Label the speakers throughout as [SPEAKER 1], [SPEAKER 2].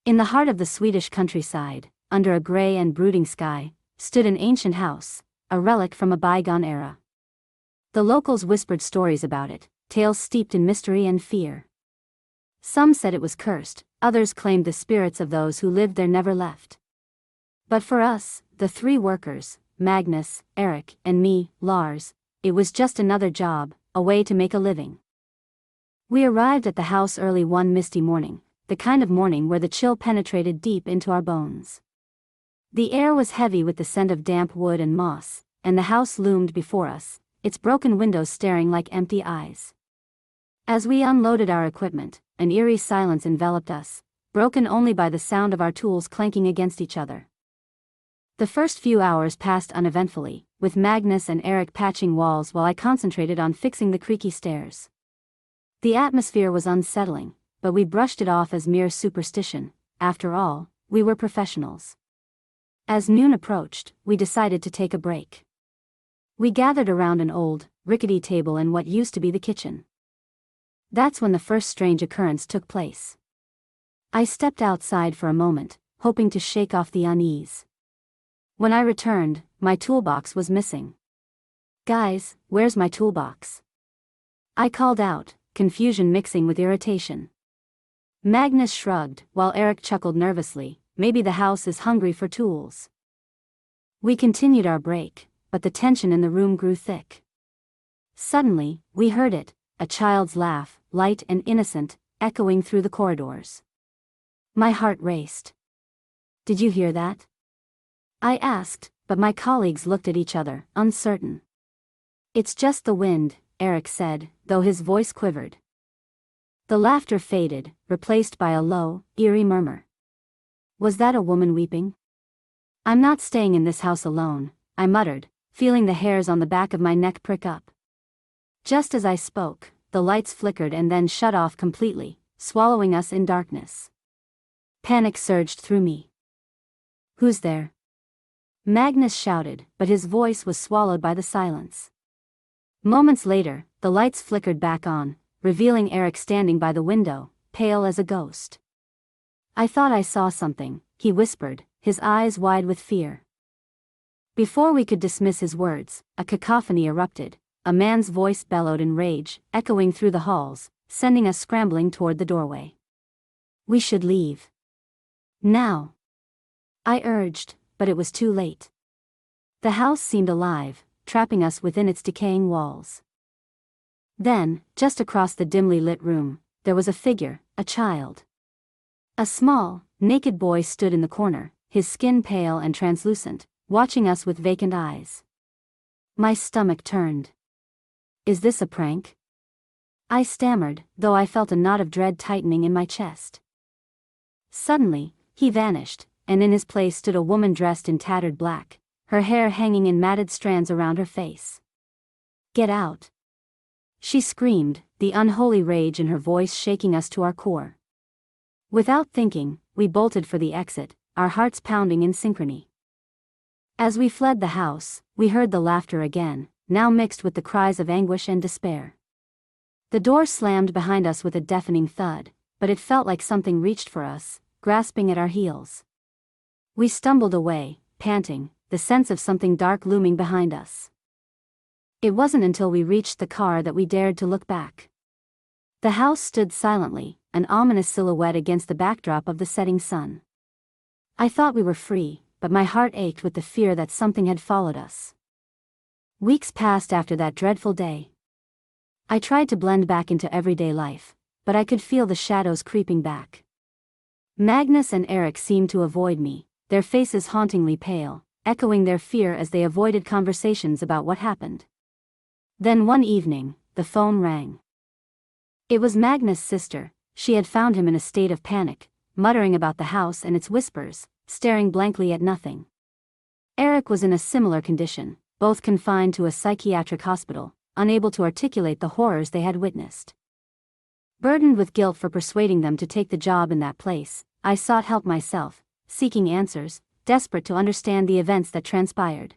[SPEAKER 1] In the heart of the Swedish countryside, under a grey and brooding sky, stood an ancient house, a relic from a bygone era. The locals whispered stories about it, tales steeped in mystery and fear. Some said it was cursed, others claimed the spirits of those who lived there never left. But for us, the three workers, Magnus, Eric, and me, Lars, it was just another job, a way to make a living. We arrived at the house early one misty morning, the kind of morning where the chill penetrated deep into our bones. The air was heavy with the scent of damp wood and moss, and the house loomed before us, its broken windows staring like empty eyes. As we unloaded our equipment, an eerie silence enveloped us, broken only by the sound of our tools clanking against each other. The first few hours passed uneventfully, with Magnus and Eric patching walls while I concentrated on fixing the creaky stairs. The atmosphere was unsettling, but we brushed it off as mere superstition. After all, we were professionals. As noon approached, we decided to take a break. We gathered around an old, rickety table in what used to be the kitchen. That's when the first strange occurrence took place. I stepped outside for a moment, hoping to shake off the unease. When I returned, my toolbox was missing. "Guys, where's my toolbox?" I called out, confusion mixing with irritation. Magnus shrugged, while Eric chuckled nervously. Maybe the house is hungry for tools. We continued our break, but the tension in the room grew thick. Suddenly, we heard it, a child's laugh, light and innocent, echoing through the corridors. My heart raced. "Did you hear that?" I asked, but my colleagues looked at each other, uncertain. "It's just the wind," Eric said, though his voice quivered. The laughter faded, replaced by a low, eerie murmur. Was that a woman weeping? "I'm not staying in this house alone," I muttered, feeling the hairs on the back of my neck prick up. Just as I spoke, the lights flickered and then shut off completely, swallowing us in darkness. Panic surged through me. "Who's there?" Magnus shouted, but his voice was swallowed by the silence. Moments later, the lights flickered back on, revealing Eric standing by the window, pale as a ghost. "I thought I saw something," he whispered, his eyes wide with fear. Before we could dismiss his words, a cacophony erupted. A man's voice bellowed in rage, echoing through the halls, sending us scrambling toward the doorway. "We should leave. Now," I urged, but it was too late. The house seemed alive, trapping us within its decaying walls. Then, just across the dimly lit room, there was a figure, a child. A small, naked boy stood in the corner, his skin pale and translucent, watching us with vacant eyes. My stomach turned. "Is this a prank?" I stammered, though I felt a knot of dread tightening in my chest. Suddenly, he vanished, and in his place stood a woman dressed in tattered black, her hair hanging in matted strands around her face. "Get out!" she screamed, the unholy rage in her voice shaking us to our core. Without thinking, we bolted for the exit, our hearts pounding in synchrony. As we fled the house, we heard the laughter again, now mixed with the cries of anguish and despair. The door slammed behind us with a deafening thud, but it felt like something reached for us, grasping at our heels. We stumbled away, panting, the sense of something dark looming behind us. It wasn't until we reached the car that we dared to look back. The house stood silently, an ominous silhouette against the backdrop of the setting sun. I thought we were free, but my heart ached with the fear that something had followed us. Weeks passed after that dreadful day. I tried to blend back into everyday life, but I could feel the shadows creeping back. Magnus and Eric seemed to avoid me, their faces hauntingly pale, echoing their fear as they avoided conversations about what happened. Then one evening, the phone rang. It was Magnus' sister. She had found him in a state of panic, muttering about the house and its whispers, staring blankly at nothing. Eric was in a similar condition, both confined to a psychiatric hospital, unable to articulate the horrors they had witnessed. Burdened with guilt for persuading them to take the job in that place, I sought help myself, seeking answers, desperate to understand the events that transpired.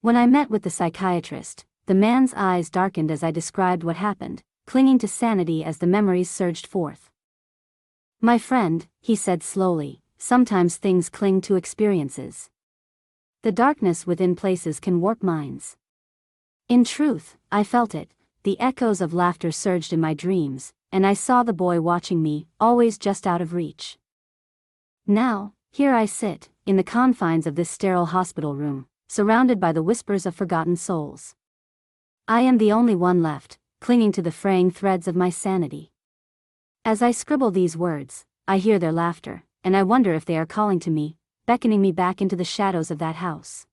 [SPEAKER 1] When I met with the psychiatrist, the man's eyes darkened as I described what happened, clinging to sanity as the memories surged forth. My friend, he said slowly, sometimes things cling to experiences. The darkness within places can warp minds. In truth, I felt it. The echoes of laughter surged in my dreams, and I saw the boy watching me, always just out of reach. Now, here I sit, in the confines of this sterile hospital room, surrounded by the whispers of forgotten souls. I am the only one left, clinging to the fraying threads of my sanity. As I scribble these words, I hear their laughter, and I wonder if they are calling to me, beckoning me back into the shadows of that house.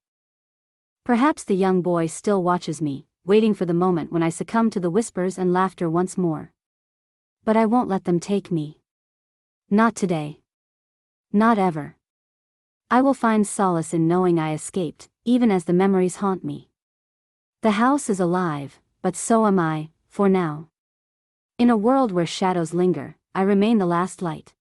[SPEAKER 1] Perhaps the young boy still watches me, waiting for the moment when I succumb to the whispers and laughter once more. But I won't let them take me. Not today. Not ever. I will find solace in knowing I escaped, even as the memories haunt me. The house is alive, but so am I, for now. In a world where shadows linger, I remain the last light.